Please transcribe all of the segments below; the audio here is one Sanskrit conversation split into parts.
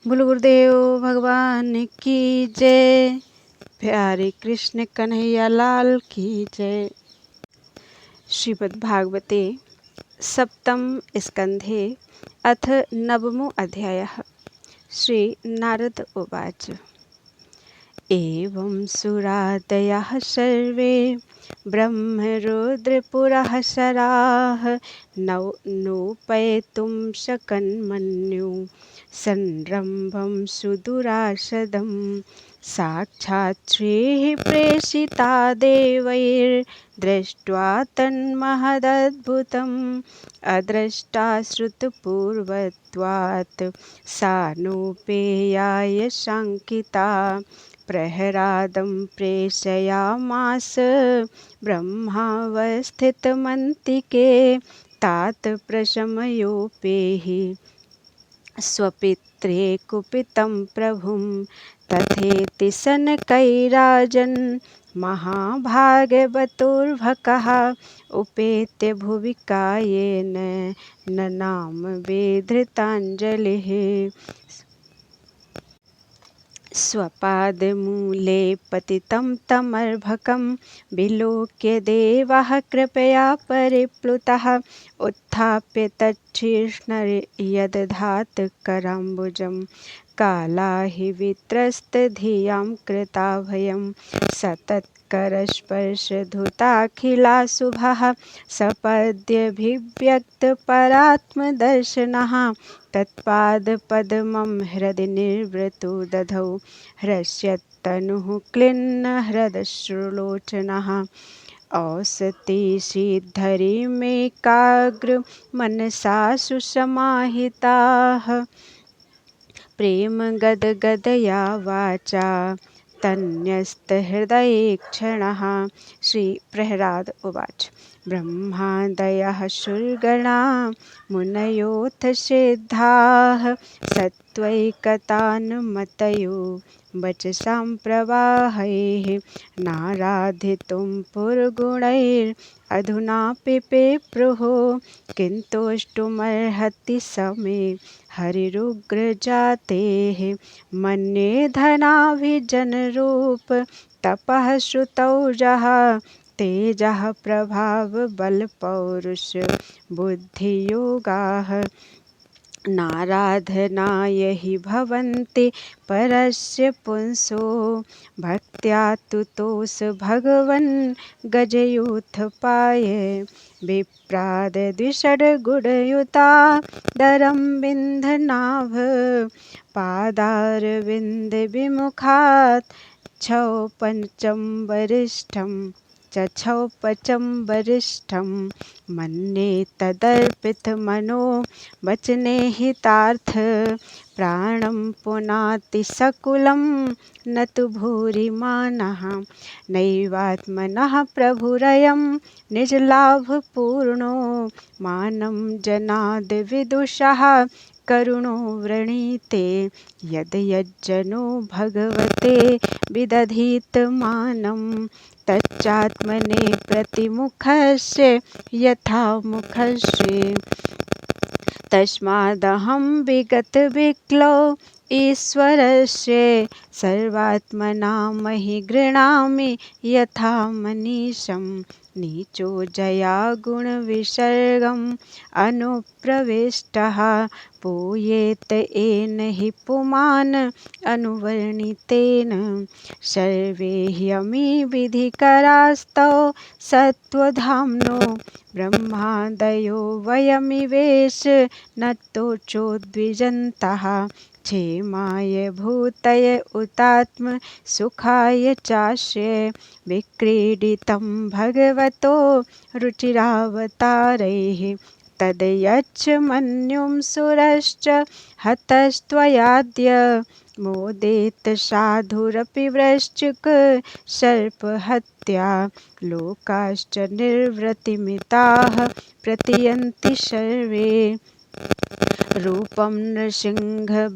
बोलो गुरुदेव भगवान की जय। प्यारे कृष्ण कन्हैया लाल की जय। श्रीमद् भागवते सप्तम स्कंधे अथ नवमो अध्यायः। श्री नारद उवाच। एवं सुरादयः सर्वे ब्रह्मरुद्रपुरःसराः नोपैतुं शकन्मन्यु संरम्भं सुदुराशदं। साक्षात् श्रीः प्रेषिता देवैर्दृष्ट्वा तन्महदद्भुतम् अद्रष्टा श्रुतपूर्वत्वात् सानुपेयाय शङ्किता। प्रहरादं प्रेषयामास ब्रह्मावस्थितमन्तिके तात प्रशमयोपेहि स्वपित्रे कुपितं प्रभुं। तथेति सनकैराजन् महाभागवतोर्भकः उपेत्य भुवि कायेन ननाम विधृताञ्जलिः। स्वपादमूले पतितं तमर्भकं विलोक्य देवः कृपया परिप्लुतः उत्थाप्य तच्छीर्ष्णयदधात् कराम्बुजं। कालाहि वित्रस्तधियां कृताभयं सतत्करस्पर्शधुताखिलाशुभः सपद्यभिव्यक्तपरात्मदर्शनः। तत्पादपद्मं हृदि निर्वृतो दधौ हृष्यत्तनुः क्लिन्नहृदश्रुलोचनः। औसति श्रीधरीमेकाग्रमनसा सुसमाहिताः प्रेमगदगदया वाचा तन्यस्तहृदये क्षणः। श्री प्रहलाद उवाच। ब्रह्मादयः सुरगणा मुनयोऽथ सिद्धाः सत्त्वैकतान्मतयो वचसां प्रवाहैः नाराधितुं पुरगुणैरधुनापि पेप्रुः किन्तुष्टुमर्हति समे हरिरुग्रजातेः। मन्ये धनाभिजनरूप तपः श्रुतौजः तेजः प्रभाव बल पौरुष बुद्धियोगाः। नाराधनाय हि भवन्ति परस्य पुंसो भक्त्या तुतोष भगवन् गजयूथपाय। विप्रादद्विषड्गुणयुता दरं विन्धनाभ पादारविन्दविमुखात् चक्षौ वरिष्ठं मन्ये तदर्पितमनो वचने हितार्थ। प्राणं पुनाति सकुलं न तु भूरिमानः नैवात्मनः प्रभुरयं निजलाभपूर्णो। मानं जनाद् विदुषः करुणो वृणीते यद् यज्जनो भगवते विदधीत मानं तच्चात्मने प्रतिमुखस्य यथा मुखस्य। तस्मादहं विगतविक्लो ईश्वरस्य सर्वात्मना महि गृह्णामि यथा मनीषं। नीचो जया गुणविसर्गम् अनुप्रविष्टः पूयेत येन हि पुमान् अनुवर्णितेन। सर्वे ह्यमी विधिकरास्तौ सत्त्वधाम्नो ब्रह्मादयो वयमिवेश नतोचोद्विजन्तः। क्षेमाय भूतय उतात्म सुखाय चास्य विक्रीडितं भगवतो रुचिरावतारैः। तद्यच्छ मन्युं सुरश्च हतस्त्वयाद्य मोदेत साधुरपि वृश्चिक सर्पहत्या। लोकाश्च निर्वृतिमिताः प्रतीयन्ति सर्वे रूपं नृसिंह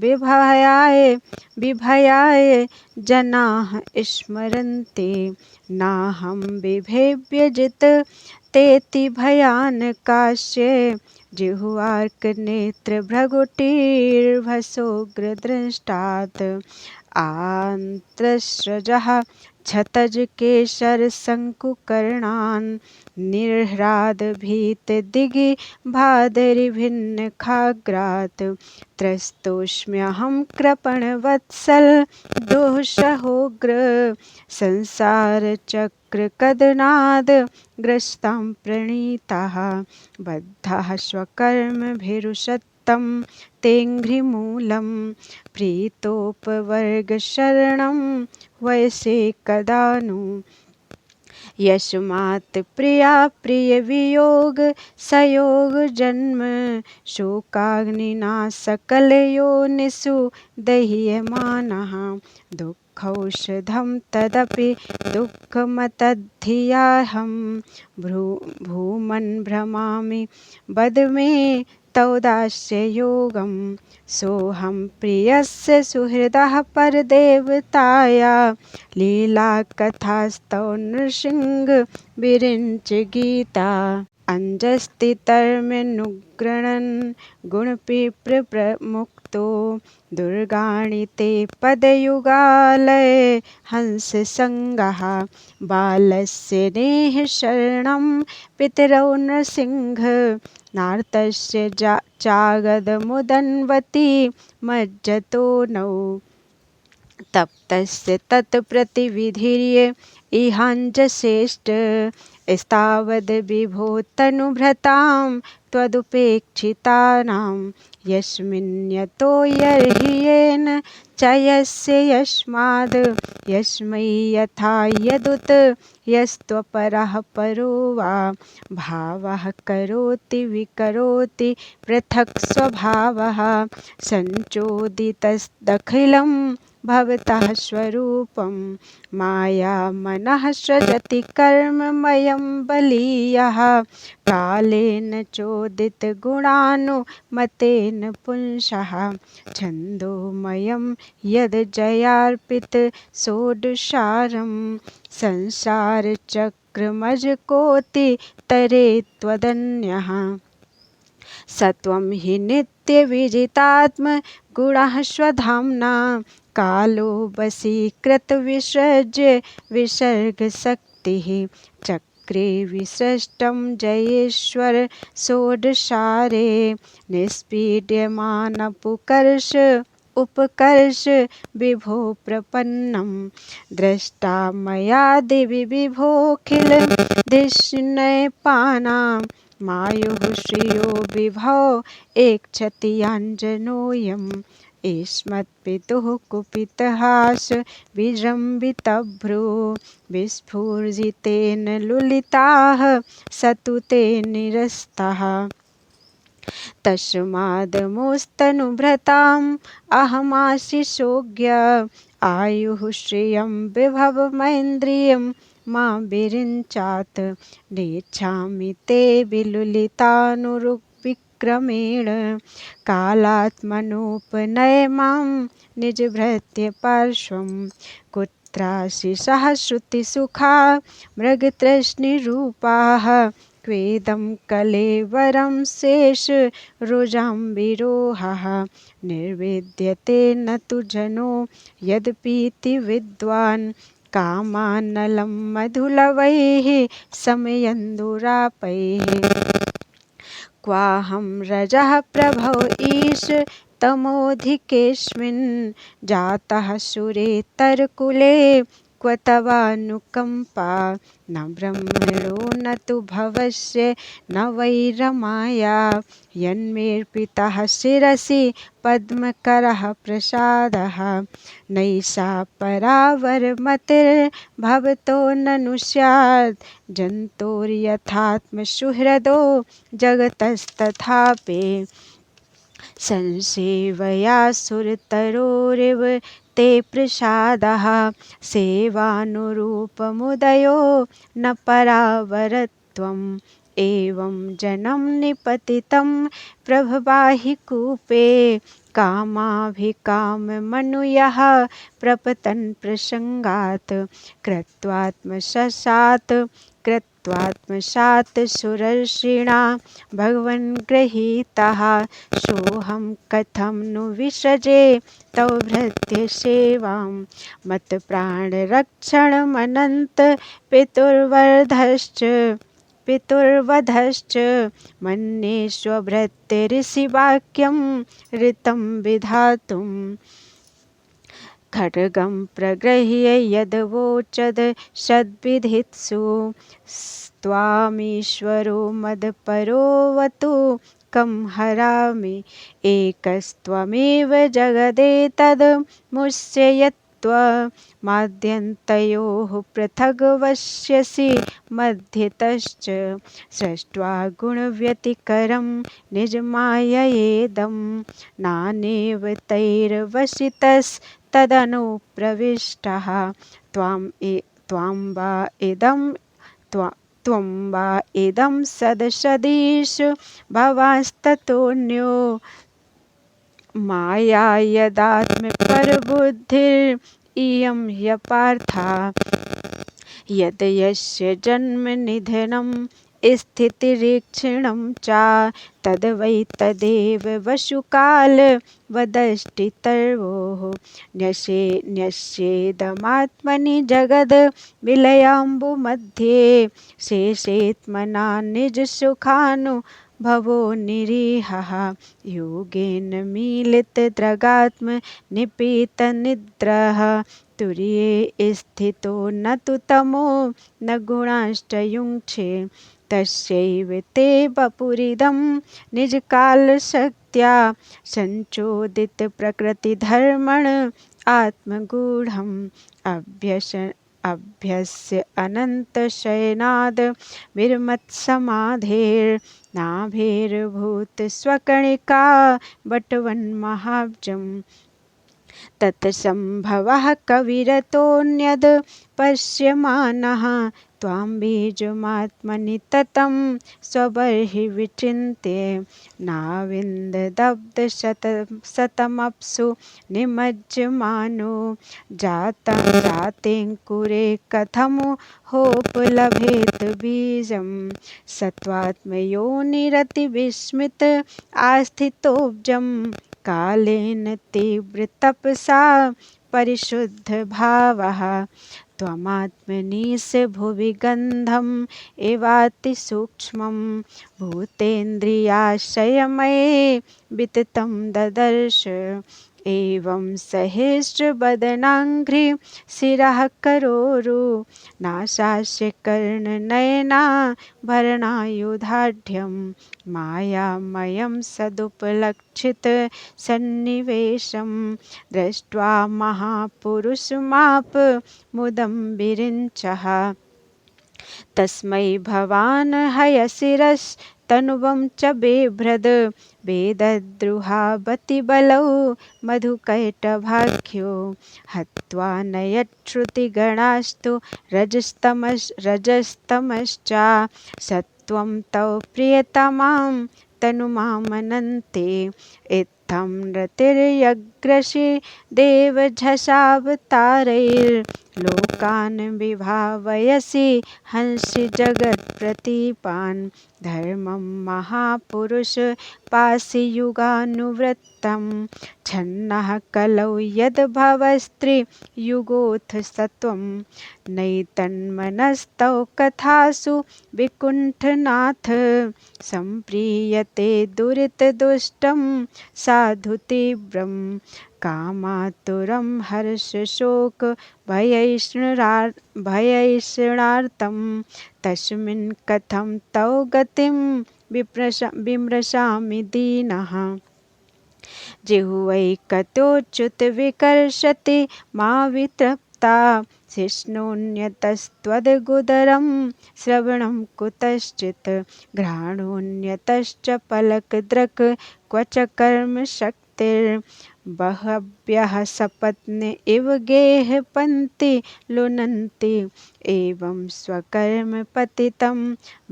बिभयाय जनाः स्मरन्ति। नाहं बिभेव्यजित् तेति भयानकास्य जिह्वार्कनेत्रभ्रगुटीर्भसोऽग्रदृष्टात् आन्त्रस्रजः क्षतजकेशरशङ्कुकर्णान् निर्ह्रादभीतदिगिभादरिभिन्नखाग्रात् त्रस्तोऽस्म्यहं कृपणवत्सल दोषहोग्र संसारचक्रकदनाद् ग्रस्तां प्रणीताः बद्धाः स्वकर्मभिरुषत्तं तेऽङ्घ्रिमूलं प्रीतोपवर्गशरणं वयसे कदा नु यस्मात् प्रिया प्रियवियोग सयोग जन्म शोकाग्निना सकलयोनिषु दह्यमानः दुःखौषधं तदपि दुःखमतद्धियाहं भूमन् भ्रमामि वद मे तौदास्ययोगं सोऽहं प्रियस्य सुहृदः परदेवताया लीलाकथास्तौ नृसिंह विरिञ्च गीता अञ्जस्तितर्म्यनुगृणन् गुणपिप्रमुक्तो दुर्गाणि ते पदयुगालये हंससङ्गः बालस्य नेहशरणं पितरौ नृसिंह नार्तस्य चागदमुदन्वती मज्जतो नौ तप्तस्य तत्प्रतिविधीर्य इहाञ्जसेष्ट स्तावद् विभो तनुभृतां त्वदुपेक्षितानां यस्मिन् यतो यर्हि येन च यस्य यस्माद् यस्मै यथा यदुत यस्त्वपरः परो वा भावः करोति विकरोति पृथक् स्वभावः सञ्चोदितदखिलं भवतः स्वरूपं माया मनः सृजति कर्ममयं बलीयः कालेन चोदितगुणानुमतेन पुंसः छन्दोमयं यद् षोडशारं संसारचक्रमजकोटि तरे त्वदन्यः सत्वं हि नित्यविजितात्मगुणः स्वधाम्ना कालो वशीकृतविसृज्य विसर्गशक्तिः चक्रे विसृष्टं जयेश्वर षोडशारे निष्पीड्यमानपुकर्ष उपकर्ष विभो प्रपन्नं द्रष्टा मया दिवि विभोऽखिल धिष्णयपानां मायुः श्रियो विभो एक्क्षतियाञ्जनोऽयम् ईस्मत्पितुः कुपितहास विजृम्भितभ्रू विस्फुजितेन लुलिताः स तु ते निरस्तः तस्मादमुस्तनुभृताम् अहमाशिषोऽज्ञ आयुः श्रियं विभवमैन्द्रियं मा विरिञ्चात् नेच्छामि ते विलुलितानुरुक्विक्रमेण कालात्मनोपनय मां निजभृत्य पार्श्वं कुत्रासि सह श्रुतिसुखा मृगतृष्णिरूपाः क्वेदं कलेवरं शेष रुजाम्बिरोहः निर्विद्यते न तु जनो यद्पीति विद्वान् कामानलं मधुलवैः समयन्दुरापैः क्वाहं रजः प्रभव ईश तमोऽधिकेऽस्मिन् जातः सुरेतरकुले क्व तवानुकम्पा न ब्रह्मणो न तु भवस्य न वै रमाया यन्मेऽर्पितः शिरसि पद्मकरः प्रसादः नैषा परावरमतिर्भवतो ननु स्यात् जन्तोर्यथात्मसुहृदो जगतस्तथापि संसेवया सुरतरोरिव ते प्रसादः सेवानुरूपमुदयो न परावरत्वम् एवं जनं निपतितं प्रभवाहि कूपे कामाभिकाममनुयः प्रपतन् प्रसङ्गात् कृत्वात्मशशात् कृत्वात्मसात् सुरर्षिणा भगवन् गृहीतः। सोऽहं कथं नु विसृजे तव भृत्य सेवां। मत्प्राणरक्षणमनन्त पितुर्वधश्च मन्ये स्वभृत्यऋषिवाक्यं ऋतं विधातुम्। खड्गं प्रगृह्य यदवोचद् सद्विधित्सु त्वामीश्वरो मदपरोऽवतु कं हरामि। एकस्त्वमेव जगदेतद् मुष्ययत्वमाद्यन्तयोः पृथग्वश्यसि मध्यतश्च। सृष्ट्वा गुणव्यतिकरं निजमाययेदं नानेव तैर्वसितस्तदनुप्रविष्टः। त्वं वा इदं सदसदीश भवांस्ततोऽन्यो माया यदात्मपरबुद्धिरियं ह्यपार्था। यद् यस्य जन्म निधनं स्थितिरीक्षणं च तद्वै तदेव वसुकालवदष्टितर्वोः। न्यस्येदमात्मनि जगद् विलयाम्बुमध्ये शेषेत्मना निजसुखानुभवो निरीहः। योगेन मीलितदृगात्मनिपीतनिद्रः तुर्ये स्थितो न तु तमो न गुणाश्च युङ्क्षे। तस्यैव ते वपुरिदं निजकालशक्त्या सञ्चोदितप्रकृतिधर्मण आत्मगूढम्। अभ्यस्य अनन्तशयनाद् विरमत्समाधेर्नाभिर्भूतस्वकणिका बटवन्महाब्जम्। तत्सम्भवः कविरतोऽन्यद् पश्यमानः त्वां बीजमात्मनि ततं स्वबर्हिविचिन्त्य। नाविन्ददब्धशतमप्सु निमज्जमानो जातेऽङ्कुरे कथमुहोपलभेत बीजं। सत्त्वात्मयोनिरतिविस्मित आस्थितोऽब्जं कालेन तीव्रतपसा परिशुद्धभावः। त्वमात्मनीश भुवि गन्धम् एवातिसूक्ष्मं भूतेन्द्रियाश्रयमये विततं ददर्श। एवं सहस्रवदनाङ्घ्रि शिरः करोरु नासास्य कर्णनयनाभरणायुधाढ्यं। मायामयं सदुपलक्षित सन्निवेशं दृष्ट्वा महापुरुषमाप मुदं विरिञ्चः। तस्मै भवान् हयशिरस्तनुवं च बिभ्रद् वेदद्रुहावतिबलौ मधुकैटभाख्यो। हत्वा नयच्छ्रुतिगणास्तु रजस्तमश्च सत्त्वं तव प्रियतमां तनुमामनन्ते। इत्थं रतिर्यग्रसीदेव झषावतारैर्लोकान् विभावयसि हंसि जगत्प्रतीपान्। धर्मं महापुरुष पासि युगानुवृत्तं छन्नः कलौ यद्भवस्त्रियुगोऽथ सत्वं। नैतन्मनस्तव कथासु विकुण्ठनाथ सम्प्रीयते दुरितदुष्टं साधु तीव्रं। कामातुरं हर्षशोक भयैषणार्तं तस्मिन् कथं तव गतिं विमृशामि दीनः। जिह्वैकतोच्युत विकर्षति मा वितृप्ता शिष्णोऽन्यतस्त्वद्गुदरं श्रवणं कुतश्चित्। घ्राणोऽन्यतश्च पलकदृक् क्वच कर्मशक्तिर्बह्व्यः सपत्न इव गेहपन्ति लुनन्ति। एवं स्वकर्मपतितं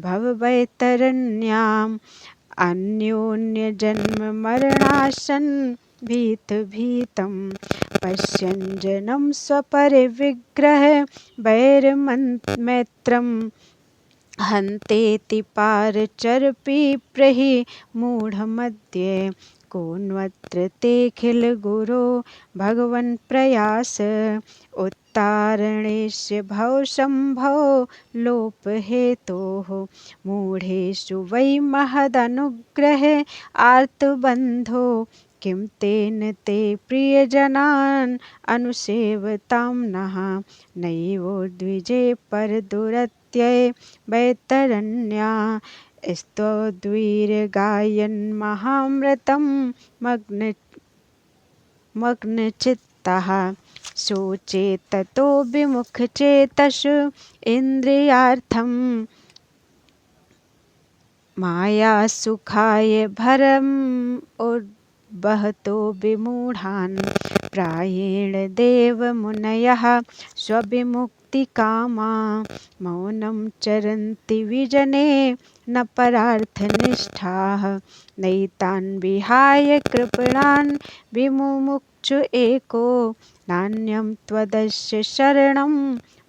भववैतरण्याम् अन्योन्यजन्ममरणासन् भीतं पश्यन् जनं स्वपरिविग्रह वैरमैत्रं। हन्तेति पारचरपिप्रहि मूढमध्ये कोऽन्वत्र तेऽखिलगुरो भगवन् प्रयास उत्तारणेस्य भवशम्भो लोपहेतोः मूढेषु वै महदनुग्रहे आर्तबन्धो किं तेन ते प्रियजनान् अनुसेवतां नः नैवोद्विजे परदुरत्यै वैतरण्या स्तोद्वीर्गायन्महामृतं मग्नचित्तः शोचेततो विमुखचेतसु इन्द्रियार्थं मायासुखाय भरम् उद्बहतो विमूढान् प्रायेण देवमुनयः स्वविमुक्तिकामा मौनं चरन्ति विजने न परार्थनिष्ठाः नैतान् विहाय कृपणान् विमुमुक्षु एको नान्यं त्वदस्य शरणं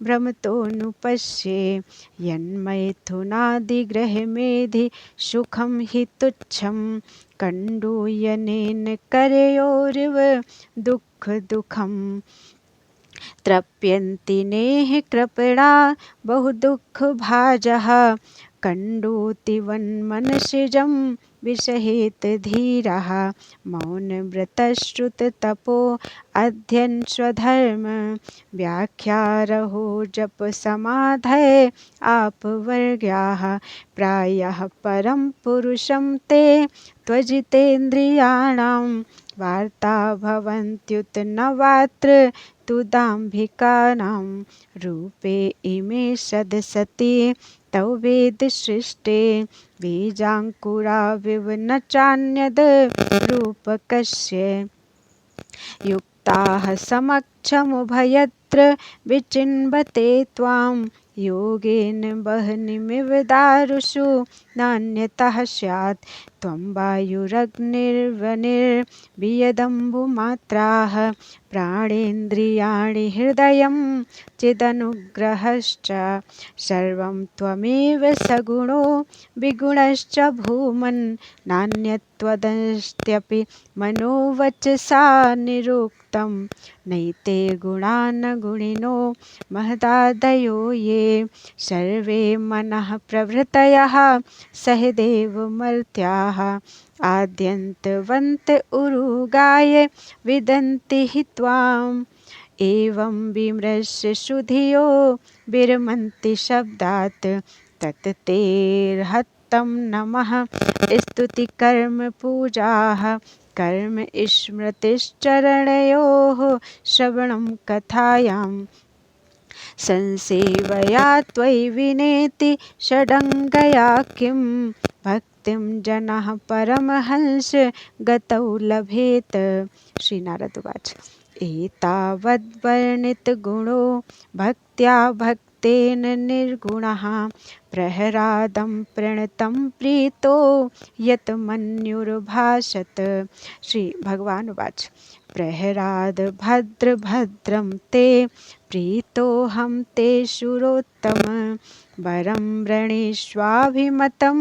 भ्रमतोऽनुपश्ये यन्मैथुनादिग्रहमेधि सुखं हि तुच्छं कण्डूयनेन करयोरिव दुःखं तृप्यन्ति नेह कृपणा बहुदुःखभाजः कण्डूतिवन्मनसिजं विषहेत धीरः मौनव्रतश्रुततपो अध्ययन स्वधर्म व्याख्यारहो जपसमाधये आपवर्ग्याः प्रायः परं पुरुषं ते त्वजितेन्द्रियाणां वार्ता भवन्त्युत नवात्र तु दाम्भिकानां रूपे इमे सदसति तौ वेदसृष्टे बीजाङ्कुराविव न चान्यद् रूपकस्य युक्ताः समक्षमुभयत्र विचिन्वते त्वां योगेन वह्निमिव दारुषु नान्यतः स्यात् त्वं वायुरग्निर्वनिर्वियदम्बुमात्राः प्राणेन्द्रियाणि हृदयं चिदनुग्रहश्च सर्वं त्वमेव सगुणो विगुणश्च भूमन् नान्यत्वदस्त्यपि मनोवचसा निरुक्तं नैते गुणा न गुणिनो महदादयो ये सर्वे मनः प्रभृतयः सहदेवमर्त्याः आद्यन्तवन्त उरुगाय विदन्ति हि त्वाम् एवं विमृश्य सुधियो विरमन्ति शब्दात् तत्तेऽर्हतं नमः स्तुतिकर्म पूजाः कर्म स्मृतिश्चरणयोः श्रवणं कथायां संसेवया त्वयि विनेति षडङ्गया किं भक्तिं जनः परमहंस गतौ लभेत। श्री नारद उवाच एतावद्वर्णितगुणो भक्त्या भक्तेन निर्गुणः प्रहरादं प्रणतं प्रीतो यत् मन्युर्भाषत। श्री भगवान उवाच प्रहराद भद्र भद्रं ते प्रीतोऽहं ते शूरोत्तम वरं वृणीष्वाभिमतं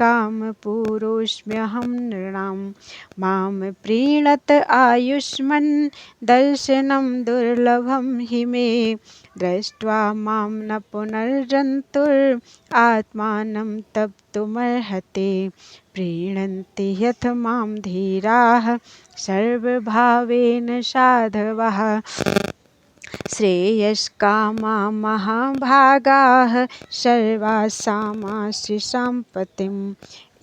कामपूरोऽस्म्यहं नृणां मां प्रीणत आयुष्मन् दर्शनं दुर्लभं हि मे दृष्ट्वा मां न पुनर्जन्तुरात्मानं तप्तुमर्हति प्रीणन्ति यथ मां धीराः सर्वभावेन साधवः श्रेयस्कामा महाभागाः सर्वासामासि साम्प्रतिम्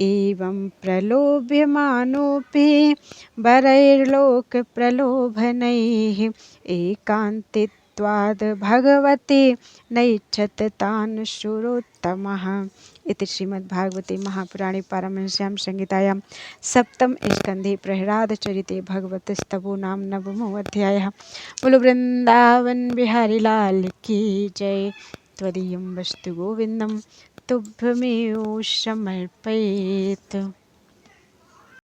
एवं प्रलोभ्यमानोऽपि वरैर्लोकप्रलोभनैः एकान्तित्वाद् भगवति नैच्छत् तान् शूरोत्तमः। इति श्रीमद्भागवते महापुराणे पारमहंस्यां संहितायां सप्तम स्कन्धे प्रहलादचरिते भगवतस्तवो नाम नवमो अध्यायः। बोलो वृंदावन बिहारी लाल की जय। त्वदीयं वस्तु गोविन्दं तुभ्यमेव समर्पयेत्।